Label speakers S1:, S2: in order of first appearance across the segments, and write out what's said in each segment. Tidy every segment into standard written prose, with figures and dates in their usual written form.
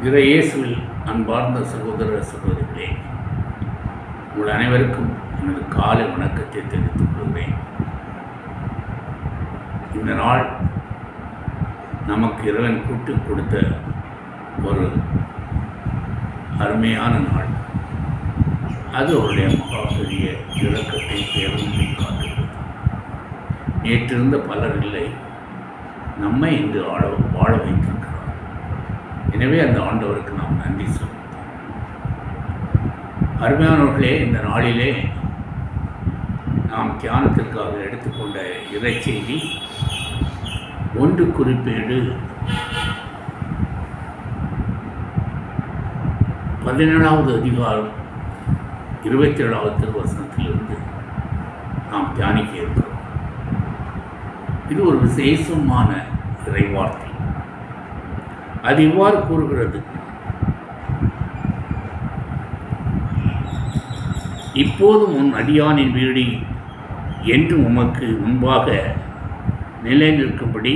S1: இறையேசுவில் அன்பார்ந்த சகோதர சகோதரிகளே, உங்கள் அனைவருக்கும் எனது காலை வணக்கத்தை தெரிவித்துக் கொள்கிறேன். இந்த நாள் நமக்கு இறைவன் கூட்டு கொடுத்த ஒரு அருமையான நாள். அது அவருடைய மகா பெரிய இரக்கத்தை பேரன்பை காட்டுகிறது. நேற்றிருந்த பலர் இல்லை, நம்மை இன்று வாழ வைத்திருக்கிறார். எனவே அந்த ஆண்டவருக்கு நாம் நன்றி சொல்லுவோம். அருமையானவர்களே, இந்த நாளிலே நாம் தியானத்திற்காக எடுத்துக்கொண்ட இறை செய்தி 1 குறிப்பேடு 17வது அதிகாரம் 27வது திருவசனத்திலிருந்து நாம் தியானிக்க இருக்கிறோம். இது ஒரு விசேஷமான இறைவார்த்தை. அது இவ்வாறு கூறுகிறது: இப்போதும் உன் அடியானின் வீடு என்றும் உமக்கு முன்பாக நிலை நிற்கும்படி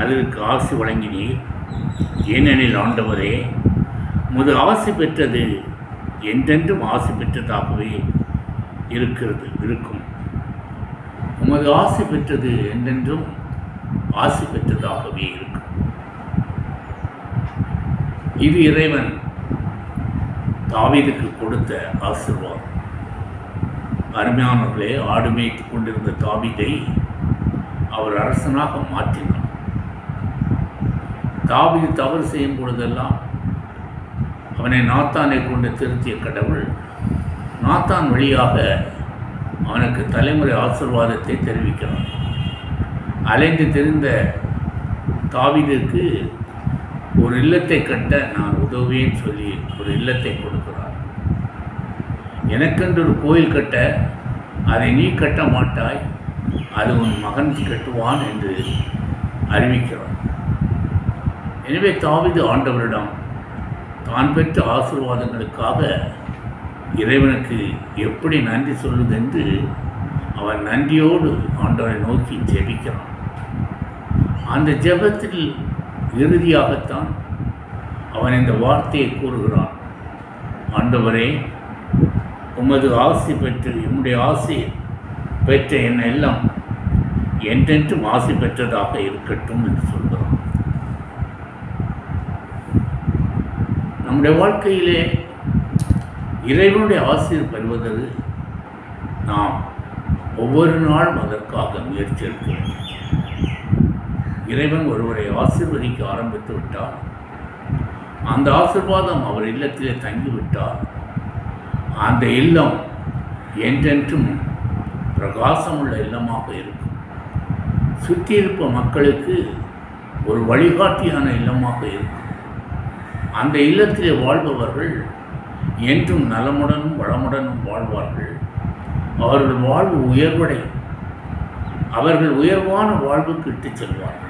S1: அதற்கு ஆசி வழங்கினீர். ஏனெனில் ஆண்டவரே, உமது ஆசி பெற்றது என்றென்றும் ஆசி பெற்றதாகவே இருக்கும். உமது ஆசி பெற்றது என்றென்றும் ஆசி பெற்றதாகவே இருக்கும். இது இறைவன் தாவீதுக்கு கொடுத்த ஆசீர்வாதம். அருமையானவர்களே, ஆடு மேய்த்து கொண்டிருந்த தாவீதை அவர் அரசனாக மாற்றினார். தாவீது தவறு செய்யும் பொழுதெல்லாம் அவனை நாத்தானை கொண்டு திருத்திய கடவுள் நாத்தான் வழியாக அவனுக்கு தலைமுறை ஆசீர்வாதத்தை தெரிவிக்கிறார். அலைந்து தெரிந்த தாவீதுக்கு ஒரு இல்லத்தை கட்ட நான் உதவுவேன்னு சொல்லி ஒரு இல்லத்தை கொடுக்கிறார். எனக்கென்று ஒரு கோயில் கட்ட அதை நீ கட்ட மாட்டாய், அது உன் மகன் கட்டுவான் என்று அறிவிக்கிறார். எனவே தாவீது ஆண்டவரிடம் தான் பெற்ற ஆசீர்வாதங்களுக்காக இறைவனுக்கு எப்படி நன்றி சொல்வதென்று அவன் நன்றியோடு ஆண்டவரை நோக்கி ஜெபிக்கிறான். அந்த ஜெபத்தில் இறுதியாகத்தான் அவன் இந்த வார்த்தையை கூறுகிறான்: ஆண்டவரே, உமது ஆசி பெற்று என்னுடைய ஆசி பெற்ற என் எல்லாம் என்றென்றும் ஆசி பெற்றதாக இருக்கட்டும் என்று சொல்கிறான். நம்முடைய வாழ்க்கையிலே இறைவனுடைய ஆசிரியர் பெறுவதற்கு நாம் ஒவ்வொரு நாளும் அதற்காக முயற்சி எடுக்க வேண்டும். இறைவன் ஒருவரை ஆசீர்வதிக்க ஆரம்பித்து விட்டார், அந்த ஆசீர்வாதம் அவர் இல்லத்திலே தங்கிவிட்டார், அந்த இல்லம் என்றென்றும் பிரகாசமுள்ள இல்லமாக இருக்கும். சுற்றியிருப்ப மக்களுக்கு ஒரு வழிகாட்டியான இல்லமாக இருக்கும். அந்த இல்லத்திலே வாழ்பவர்கள் என்றும் நலமுடனும் வளமுடனும் வாழ்வார்கள். அவர்கள் வாழ்வு உயர்வடையும். அவர்கள் உயர்வான வாழ்வுக்கு இட்டுச் செல்வார்கள்.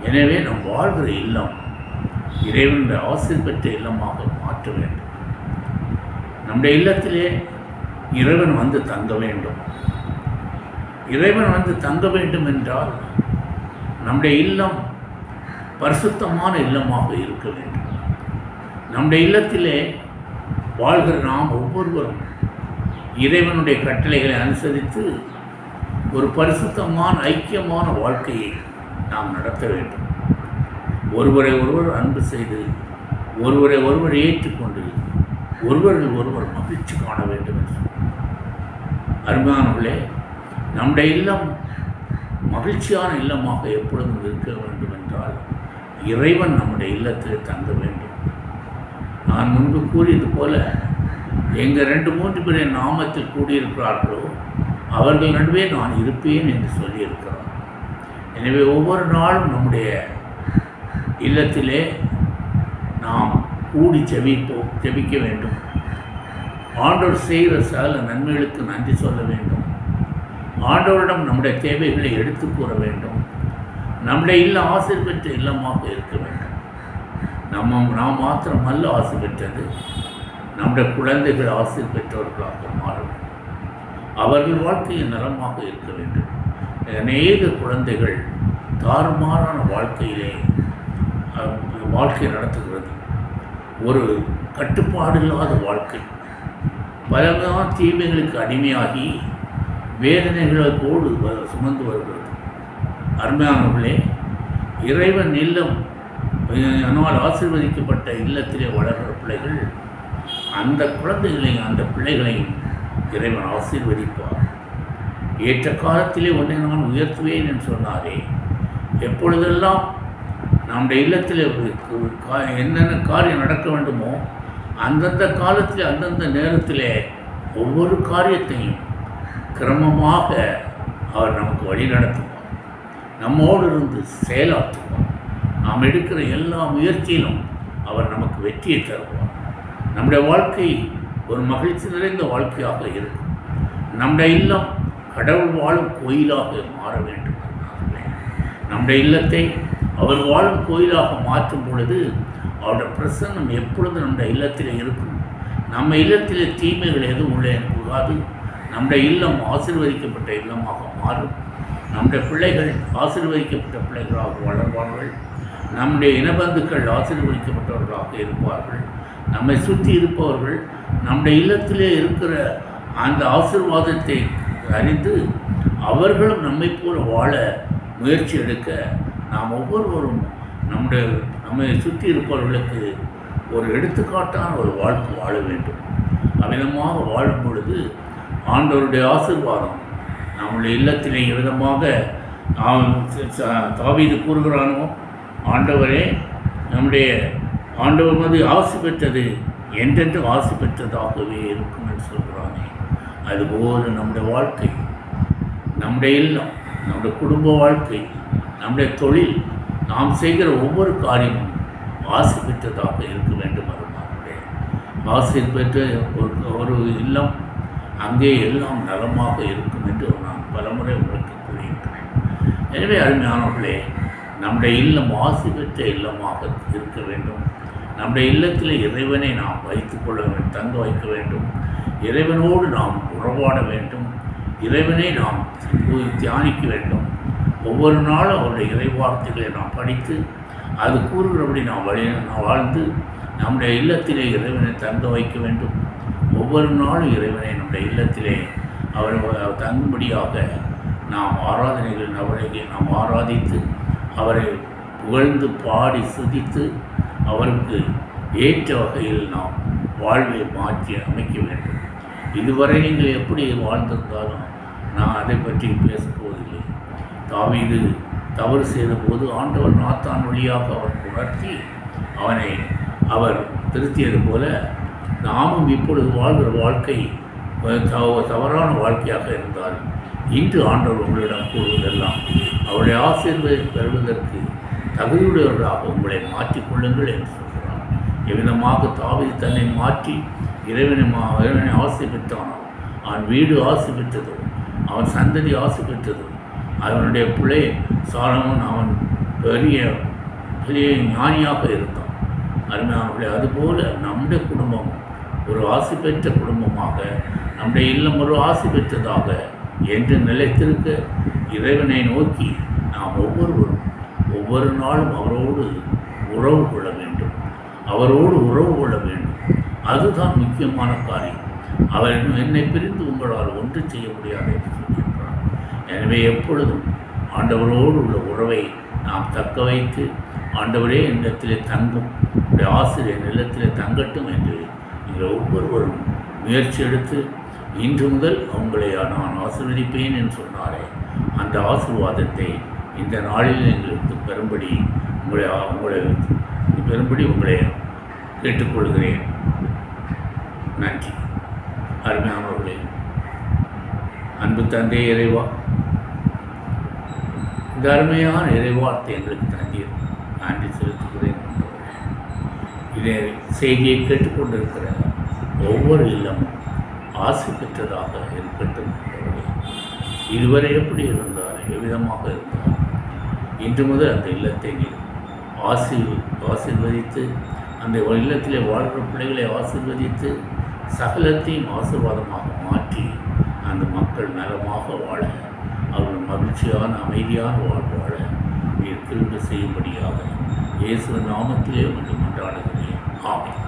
S1: எனவே நம் வாழ்கிற இல்லம் இறைவனுடைய ஆசீர் பெற்ற இல்லமாக மாற்ற வேண்டும். நம்முடைய இல்லத்திலே இறைவன் வந்து தங்க வேண்டும். இறைவன் வந்து தங்க வேண்டும் என்றால் நம்முடைய இல்லம் பரிசுத்தமான இல்லமாக இருக்க வேண்டும். நம்முடைய இல்லத்திலே வாழ்கிற நாம் ஒவ்வொருவரும் இறைவனுடைய கட்டளைகளை அனுசரித்து ஒரு பரிசுத்தமான ஐக்கியமான வாழ்க்கையை நாம் நடத்த வேண்டும். ஒருவரை ஒருவர் அன்பு செய்து, ஒருவரை ஒருவர் ஏற்றுக்கொண்டு, ஒருவர்கள் ஒருவர் மகிழ்ச்சி காண வேண்டும் என்று. அருமையானவர்களே, நம்முடைய இல்லம் மகிழ்ச்சியான இல்லமாக எப்பொழுதும் இருக்க வேண்டும் என்றால் இறைவன் நம்முடைய இல்லத்தில் தங்க வேண்டும். நான் முன்பு கூறியது போல, எங்கள் 2-3 பேர் என் நாமத்தில் கூடியிருக்கிறார்களோ அவர்கள் நடுவே நான் இருப்பேன் என்று சொல்லியிருக்கிறார். எனவே ஒவ்வொரு நாளும் நம்முடைய இல்லத்திலே நாம் கூடி ஜெபிக்க வேண்டும். ஆண்டவர் செய்கிற சகல நன்மைகளுக்கு நன்றி சொல்ல வேண்டும். ஆண்டவரிடம் நம்முடைய தேவைகளை எடுத்து கூற வேண்டும். நம்முடைய இல்லம் ஆசீர் பெற்ற இல்லமாக இருக்க வேண்டும். நாம் மாத்திரமல்ல ஆசை பெற்றது, நம்முடைய குழந்தைகள் ஆசீர் பெற்றவர்களாக மாற வேண்டும். அவர்கள் வாழ்க்கையில் நலமாக இருக்க வேண்டும். அநேக குழந்தைகள் தாறுமாறான வாழ்க்கையிலே வாழ்க்கை நடத்துகிறது. ஒரு கட்டுப்பாடு இல்லாத வாழ்க்கை, பலவிதமான தீமைகளுக்கு அடிமையாகி வேதனைகளோடு சுமந்து வருகிறது. அருமையானவர்களே, இறைவன் இல்லம் ஆனால் ஆசீர்வதிக்கப்பட்ட இல்லத்திலே வளர்கிற பிள்ளைகள், அந்த குழந்தைகளையும் அந்த பிள்ளைகளையும் இறைவன் ஆசீர்வதிப்பார். ஏற்ற காலத்திலே ஒன்றை நான் உயர்த்துவேன் என்று சொன்னாரே, எப்பொழுதெல்லாம் நம்முடைய இல்லத்தில் என்னென்ன காரியம் நடக்க வேண்டுமோ அந்தந்த காலத்தில் அந்தந்த நேரத்திலே ஒவ்வொரு காரியத்தையும் கிரமமாக அவர் நமக்கு வழி நடத்துவார், நம்மோடு இருந்து செயலாற்றுவார். நாம் எடுக்கிற எல்லா முயற்சியிலும் அவர் நமக்கு வெற்றியை தருவார். நம்முடைய வாழ்க்கை ஒரு மகிழ்ச்சி நிறைந்த வாழ்க்கையாக இருக்கும். நம்முடைய இல்லம் கடவுள் வாழும் கோயிலாக மாற வேண்டும். நம்முடைய இல்லத்தை அவர் வாழும் கோயிலாக மாற்றும் பொழுது அவருடைய பிரசன்னம் எப்பொழுது நம்முடைய இல்லத்தில் இருக்கும். நம்ம இல்லத்திலே தீமைகள் எதுவும் உள்ளே கூடாது. நம்முடைய இல்லம் ஆசீர்வதிக்கப்பட்ட இல்லமாக மாறும். நம்முடைய பிள்ளைகள் ஆசீர்வதிக்கப்பட்ட பிள்ளைகளாக வளர்வார்கள். நம்முடைய இனபந்துக்கள் ஆசீர்வதிக்கப்பட்டவர்களாக இருப்பார்கள். நம்மை சுற்றி இருப்பவர்கள் நம்முடைய இல்லத்திலே இருக்கிற அந்த ஆசீர்வாதத்தை அறிந்து அவர்களும் நம்மை போல வாழ முயற்சி எடுக்க நாம் ஒவ்வொருவரும் நம்மை சுற்றி இருப்பவர்களுக்கு ஒரு எடுத்துக்காட்டான ஒரு வாழ்க்கை வாழ வேண்டும். அவ்விதமாக வாழும் பொழுது ஆண்டவருடைய ஆசீர்வாதம் நம்முடைய இல்லத்திலே விதமாக தாவீது கூறுகிறானோ, ஆண்டவரே நம்முடைய ஆண்டவர் வந்து ஆசி பெற்றது என்றென்று ஆசி பெற்றதாகவே இருக்கும் என்று சொல்கிறானே, அதுபோல் நம்முடைய வாழ்க்கை, நம்முடைய இல்லம், நம்முடைய குடும்ப வாழ்க்கை, நம்முடைய தொழில், நாம் செய்கிற ஒவ்வொரு காரியமும் ஆசி பெற்றதாக இருக்க வேண்டும். அவர்களுடைய ஆசி பெற்ற ஒரு இல்லம், அங்கே எல்லாம் நலமாக இருக்கும் என்று நான் பலமுறை உங்களுக்கு கூறியிருக்கிறேன். எனவே அருமையானவர்களே, நம்முடைய இல்லம் ஆசி பெற்ற இல்லமாக இருக்க வேண்டும். நம்முடைய இல்லத்தில் இறைவனை நாம் வைத்துக்கொள்ள வேண்டும், தங்க வைக்க வேண்டும். இறைவனோடு நாம் உறவாட வேண்டும். இறைவனை நாம் தியானிக்க வேண்டும். ஒவ்வொரு நாளும் அவருடைய இறைவார்த்தைகளை நாம் படித்து அது கூறுகிறபடி நாம் வாழ்ந்து நம்முடைய இல்லத்திலே இறைவனை தங்க வைக்க வேண்டும். ஒவ்வொரு நாளும் இறைவனை நம்முடைய இல்லத்திலே அவர் தங்கும்படியாக நாம் ஆராதனைகள் நாம் ஆராதித்து அவரை புகழ்ந்து பாடி சுதித்து அவருக்கு ஏற்ற வகையில் நாம் வாழ்வை மாற்றி அமைக்க வேண்டும். இதுவரை நீங்கள் எப்படி வாழ்ந்திருந்தாலும் நான் அதை பற்றி பேசப்போவதில்லை. தாவீது தவறு செய்த போது ஆண்டவர் நாத்தான் வழியாக அவன் உணர்த்தி அவனை அவர் திருத்தியது போல நாமும் இப்பொழுது வாழ்கிற வாழ்க்கை தவறான வாழ்க்கையாக இருந்தால் இன்று ஆண்டவர் உங்களிடம் கூறுவதெல்லாம் அவருடைய ஆசீர்வாதத்தை பெறுவதற்கு தகுதியுடையவர்களாக உங்களை மாற்றிக்கொள்ளுங்கள் என்று சொல்கிறார். எவ்விதமாக தாவீது தன்னை மாற்றி இறைவனை ஆசை பெற்றானோ, அவன் வீடு ஆசை பெற்றதோ, அவன் சந்ததி ஆசை பெற்றதோ, அவனுடைய பிள்ளை சாலமோன் அவன் பெரிய ஞானியாக இருந்தான். அருமையானவர்களே, அதுபோல நம்முடைய குடும்பம் ஒரு ஆசி பெற்ற குடும்பமாக, நம்முடைய இல்லம் ஒரு ஆசி பெற்றதாக என்று நிலைத்திருக்க இறைவனை நோக்கி நாம் ஒவ்வொருவரும் ஒவ்வொரு நாளும் அவரோடு உறவு கொள்ள வேண்டும். அதுதான் முக்கியமான காரியம். அவர் என்னை பிரிந்து உங்களால் ஒன்று செய்ய முடியாது என்று சொல்லியிருக்கிறார். எனவே எப்பொழுதும் ஆண்டவரோடு உள்ள உறவை நாம் தக்க வைத்து, ஆண்டவரே என்னிடத்திலே தங்கும், உடைய ஆசிரியர் நிலத்திலே தங்கட்டும் என்று நீங்கள் ஒவ்வொருவரும் முயற்சி எடுத்து இன்று முதல் உங்களை நான் ஆசீர்வதிப்பேன் என்று சொன்னாரே, அந்த ஆசீர்வாதத்தை இந்த நாளில் எங்களுக்கு பெறும்படி உங்களை கேட்டுக்கொள்கிறேன். நன்றி. அருமையானவர்களே, அன்பு தந்தை இறைவா, இந்த அருமையான இறைவார்த்தை எங்களுக்கு தந்தீர், நன்றி செலுத்துகிறேன். இதை செய்தியை கேட்டுக்கொண்டிருக்கிற ஒவ்வொரு இல்லமும் ஆசை பெற்றதாக இருக்கட்டும். இதுவரை எப்படி இருந்தார், எவ்விதமாக இருந்தார், இன்று முதல் அந்த இல்லத்தை நீர் ஆசீர்வதித்து, அந்த இல்லத்திலே வாழ்கிற பிள்ளைகளை ஆசீர்வதித்து, சகலத்தையும் ஆசீர்வாதமாக மாற்றி அந்த மக்கள் நலமாக வாழ, அவர்கள் மகிழ்ச்சியான அமைதியான வாழ நீர் திரும்ப செய்யும்படியாக இயேசு நாமத்திலே ஒன்று மன்றாடுகிறேன். ஆமென்.